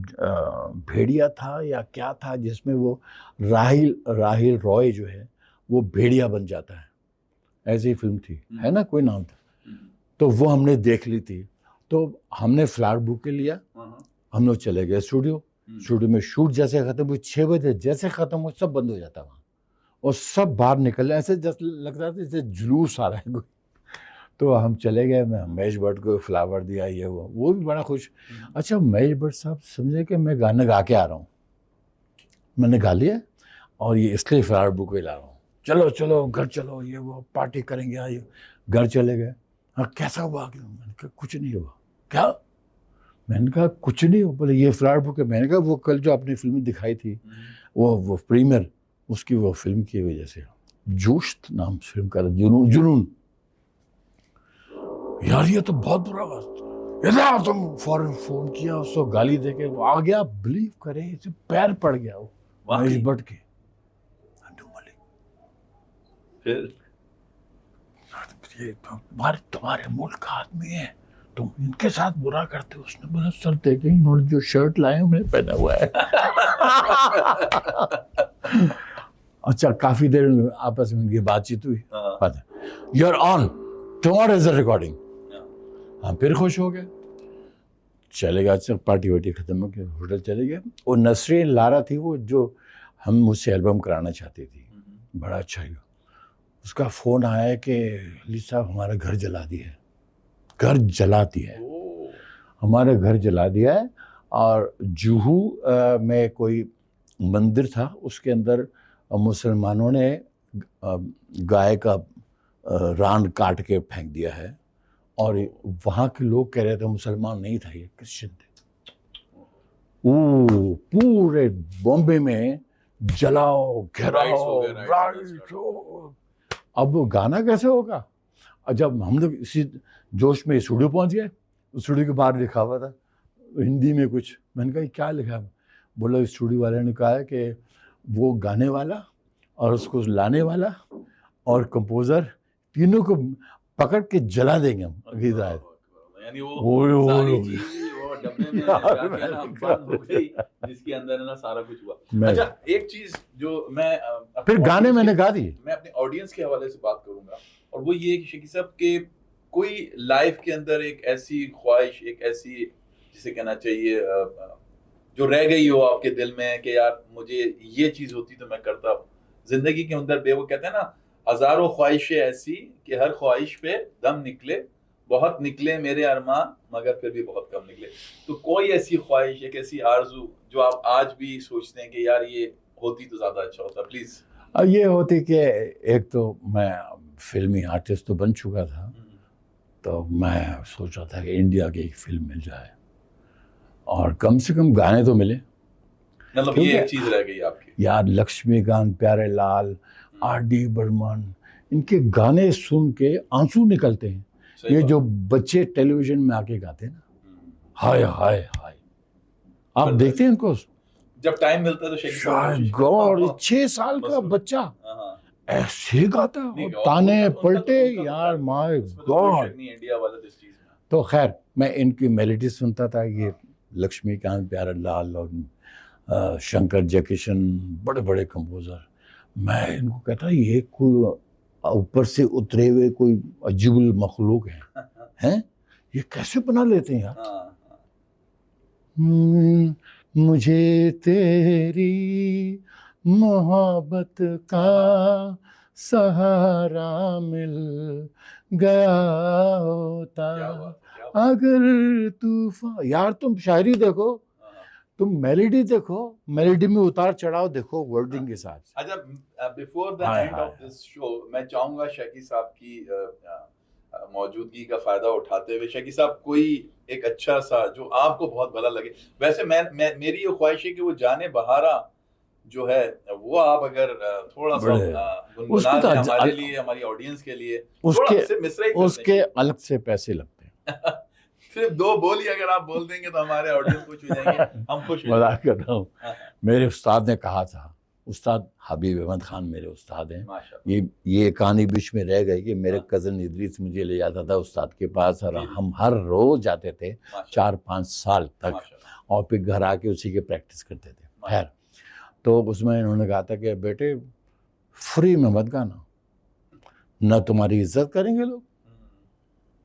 بھیڑیا تھا یا کیا تھا, جس میں وہ راہل رائے جو ہے وہ بھیڑیا بن جاتا ہے, ایسی فلم تھی, ہے نا, کوئی نام تھا. تو وہ ہم نے دیکھ لی تھی. تو ہم نے فلاٹ بک کے لیا, ہم لوگ چلے گئے اسٹوڈیو میں. شوٹ جیسے ختم ہوئی 6 بجے, جیسے ختم ہو سب بند ہو جاتا وہاں, اور سب باہر نکل رہے, ایسے جیسے لگ رہا تھا جیسے جلوس آ رہا ہے کوئی. تو ہم چلے گئے, میں مہیش بھٹ کو فلاور دیا, یہ وہ بھی بڑا خوش. اچھا مہیش بھٹ صاحب سمجھے کہ میں گانا گا کے آ رہا ہوں, میں نے گا لیا, اور یہ اس لیے فلاور بک لا رہا ہوں, چلو گھر چلو, یہ وہ پارٹی کریں گے. یہ گھر چلے گئے. ہاں کیسا ہوا, میں نے کہا کچھ نہیں ہوا. کیا, میں نے کہا کچھ نہیں ہوا. بولے یہ فلاور بک ہے. میں نے کہا وہ کل جو آپ نے فلم دکھائی تھی وہ پریمیئر, اس کی وہ فلم کی وجہ سے, جوش نام فلم کا, جنون. یار یہ تو بہت برا بات, تم فوراً فون کیا, اس کو گالی دے کے وہ آ گیا. بلیو کرے اسے پیر پڑ گیا وہ مہیش بھٹ کے. پھر یہ تمہارے ملک کا آدمی ہے, تم ان کے ساتھ برا کرتے ہو. اس نے بولا سر دیکھیں انہوں نے جو شرٹ لائے میں نے پہنا ہوا ہے. اچھا کافی دیر آپس میں ان کی بات چیت ہوئی. You are on, tomorrow is a recording. ہم پھر خوش ہو گئے, چلے گئے. اچھا پارٹی واٹی ختم ہو گئی, ہوٹل چلے گئے. وہ نسرین لارا تھی, وہ جو ہم مجھ سے البم کرانا چاہتی تھی, بڑا اچھا ہی. اس کا فون آیا کہ علی صاحب ہمارا گھر جلا دیا ہے, گھر جلا دیا ہے, ہمارے گھر جلا دیا ہے. اور جوہو میں کوئی مندر تھا, اس کے اندر مسلمانوں نے گائے کا ران کاٹ کے پھینک دیا ہے, اور وہاں کے لوگ کہہ رہے تھے مسلمان نہیں تھا, یہ کرسچن تھے. پورے بامبے میں جلاؤ, گھیراؤ, اب وہ گانا کیسے ہوگا. جب ہم لوگ اسی جوش میں اسٹوڈیو پہنچ گئے, اسٹوڈیو کے باہر لکھا ہوا تھا ہندی میں کچھ. میں نے کہا کیا لکھا ہے؟ بولا اسٹوڈیو والے نے کہا ہے کہ وہ گانے والا اور اس کو لانے والا اور کمپوزر تینوں کو پکڑ کے جلا دیں گے ہم. یعنی وہ ساری چیز وہ ڈبے میں جا کے نا بند ہو گئی, جس کے اندر نا سارا کچھ ہوا. اچھا ایک چیز جو میں پھر گانے میں نے گا دی, میں اپنے آڈینس کے حوالے سے بات کروں گا, اور وہ یہ کہ شکی صاحب کہ کوئی لائف کے اندر ایک ایسی خواہش, ایک ایسی جسے کہنا چاہیے جو رہ گئی ہو آپ کے دل میں کہ یار مجھے یہ چیز ہوتی تو میں کرتا. زندگی کے اندر وہ کہتے ہیں نا ہزاروں خواہشیں ایسی کہ ہر خواہش پہ دم نکلے, بہت نکلے میرے ارمان مگر پھر بھی بہت کم نکلے. تو کوئی ایسی خواہش, ایک ایسی آرزو جو آپ آج بھی سوچتے ہیں کہ یار یہ ہوتی تو زیادہ اچھا ہوتا, پلیز. یہ ہوتی کہ ایک تو میں فلمی آرٹسٹ تو بن چکا تھا, تو میں سوچ رہا تھا کہ انڈیا کی ایک فلم مل جائے, اور کم سے کم گانے تو ملے. مطلب یہ ایک چیز رہ گئی آپ کی. یار لکشمی کانت, پیارے لال, آر ڈی برمن, ان کے گانے سن کے آنسو نکلتے ہیں. یہ جو بچے ٹیلی ویژن میں آ کے گاتے ہیں نا, ہائے ہائے ہائے, آپ دیکھتے ہیں ان کو جب ٹائم ملتا ہے تو گاڈ 6 سال کا بچہ ایسے گاتا ہے, تانے پلٹے, یار مائی گاڈ. تو خیر میں ان کی میلڈی سنتا تھا, یہ لکشمی کانت, پیارے لال اور شنکر جے کشن, بڑے بڑے کمپوزر. میں ان کو کہتا یہ کوئی اوپر سے اترے ہوئے کوئی عجیب المخلوق ہیں, یہ کیسے بنا لیتے ہیں یار. مجھے تیری محبت کا سہارا مل گیا ہوتا اگر طوفان. یار تم شاعری دیکھو, تم میلڈی دیکھو, میلڈی میں اتار چڑھاؤ دیکھو ورڈنگ کے ساتھ. اچھا, before the end of this show میں چاہوں گا شکی صاحب کی موجودگی کا فائدہ اٹھاتے ہوئے, شکی صاحب کوئی ایک اچھا سا جو آپ کو بہت بھلا لگے. ویسے میری یہ خواہش ہے کہ وہ جانے بہارا جو ہے وہ آپ اگر تھوڑا سا گنگنا دیں ہمارے لیے, ہماری آڈینس کے لیے. اس کے الگ سے پیسے لگتے ہیں. صرف 2 بولی اگر آپ بول دیں گے تو ہمارے آڈینس خوش ہو جائیں گے, ہم خوش ہو جائیں گے. مذاق کر رہا ہوں. میرے استاد نے کہا تھا, استاد حبیب احمد خان میرے استاد ہیں, یہ کہانی بیچ میں رہ گئی کہ میرے کزن ادریس مجھے لے جاتا تھا استاد کے پاس, اور ہم ہر روز جاتے تھے 4-5 سال تک, اور پھر گھر آ کے اسی کے پریکٹس کرتے تھے. خیر, تو اس میں انہوں نے کہا تھا کہ بیٹے فری میں مت گانا, نہ تمہاری عزت کریں گے لوگ,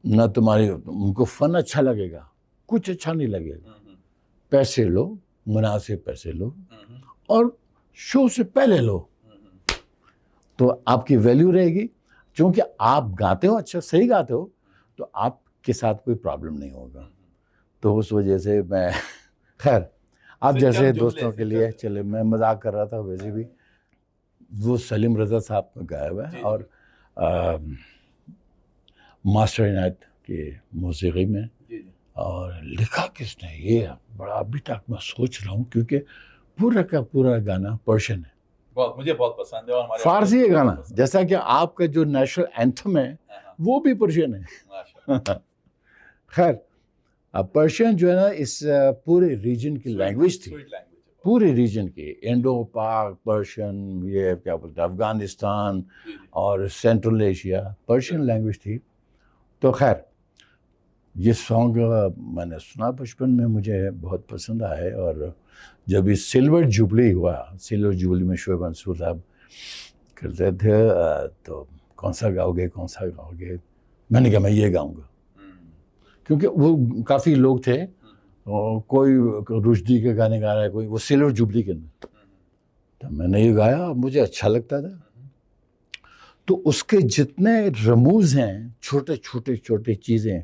نہ تمہاری, ان کو فن اچھا لگے گا, کچھ اچھا نہیں لگے گا. پیسے لو, مناسب پیسے لو, اور شو سے پہلے لو, تو آپ کی ویلیو رہے گی. چونکہ آپ گاتے ہو, اچھا صحیح گاتے ہو, تو آپ کے ساتھ کوئی پرابلم نہیں ہوگا. تو اس وجہ سے میں, خیر آپ جیسے دوستوں کے لیے, چلے میں مذاق کر رہا تھا. ویسے بھی وہ سلیم رضا صاحب کا گایا ہوا ہے, اور ماسٹر عنایت کی موسیقی میں, اور لکھا کس نے, یہ بڑا ابھی تک میں سوچ رہا ہوں, کیونکہ پورا کا پورا گانا پرشین ہے. مجھے بہت پسند ہے, اور فارسی ہے گانا, جیسا کہ آپ کا جو نیشنل اینتھم ہے وہ بھی پرشین ہے. خیر, پرشین جو ہے نا اس پورے ریجن کی لینگویج تھی, پورے ریجن کی, انڈو پاک پرشین, یہ کیا بولتے ہیں افغانستان اور سینٹرل ایشیا, پرشین لینگویج تھی. تو خیر, یہ سانگ میں نے سنا بچپن میں, مجھے بہت پسند آئے. اور جب یہ سلور جوبلی ہوا, سلور جوبلی میں شعیب منصور صاحب کرتے تھے, تو کون سا گاؤ گے, کون سا گاؤ گے, میں نے کہا میں یہ گاؤں گا, کیونکہ وہ کافی لوگ تھے, کوئی رشدی کے گانے گا رہا ہے, کوئی وہ سلور جوبلی کے اندر, تو میں نے یہ گایا, مجھے اچھا لگتا تھا. تو اس کے جتنے رموز ہیں, چھوٹے چھوٹے چھوٹے چیزیں,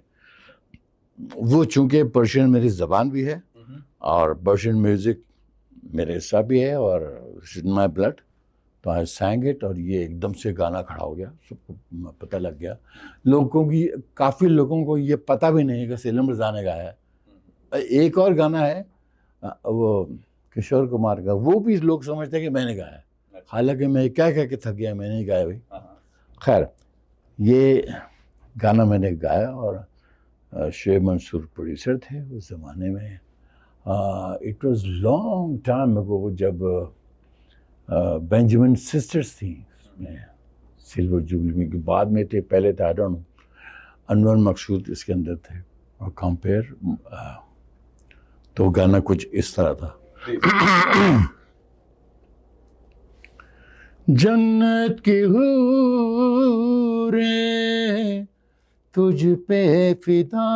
وہ چونکہ پرشین میری زبان بھی ہے, اور پرشین میوزک میرے حصہ بھی ہے, اور ان مائی بلڈ, تو آئی سینگ اٹ. اور یہ ایک دم سے گانا کھڑا ہو گیا, سب کو پتہ لگ گیا. کافی لوگوں کو یہ پتہ بھی نہیں ہے کہ سلیم رضا نے گایا ہے. ایک اور گانا ہے وہ کشور کمار کا, وہ بھی لوگ سمجھتے ہیں کہ میں نے گایا ہے, حالانکہ میں کیا کہہ کے تھک گیا, میں نے گایا بھائی. خیر, یہ گانا میں نے گایا, اور شعیب منصور پروڈیوسر تھے اس زمانے میں. It was long time ago, جب بینجامن سسٹرز تھیں اس میں, سلور جوبلی میں, بعد میں تھے, پہلے تھا آئی ڈونٹ نو, انور مقصود اس کے اندر تھے, اور کمپیئر. تو گانا کچھ اس طرح تھا. جنت کی حوریں تجھ پہ فدا,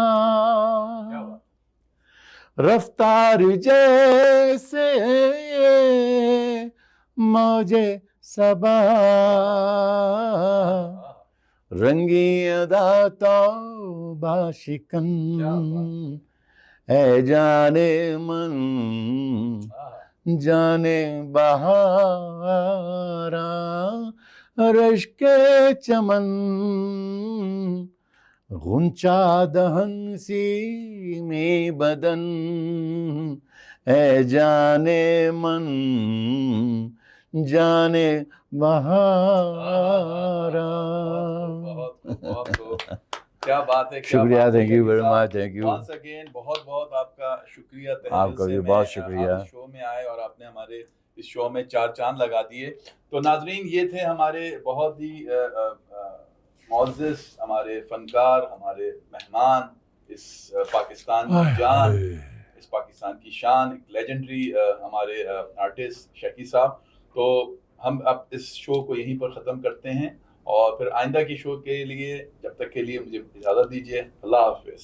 رفتار جیسے موجے صبا, رنگی ادا توبہ شکن, اے جانے من جانے بہارا, رشک چمن غنچہ دہن سی میں بدن, اے جانے من جانے بہارا. کیا بات ہے, شکریہ, thank you very much, thank you once again, بہت بہت آپ کا شکریہ. آپ کا بھی بہت شکریہ, شو میں آئے اور آپ نے ہمارے اس شو میں 4 چاند لگا دیے. تو ناظرین, یہ تھے ہمارے بہت ہی معزز ہمارے فنکار, ہمارے مہمان, اس پاکستان کی جان, اس پاکستان کی شان, ایک لیجنڈری ہمارے آرٹسٹ شکی صاحب. تو ہم اب اس شو کو یہیں پر ختم کرتے ہیں, اور پھر آئندہ کی شو کے لیے جب تک کے لیے مجھے اجازت دیجیے. اللہ حافظ.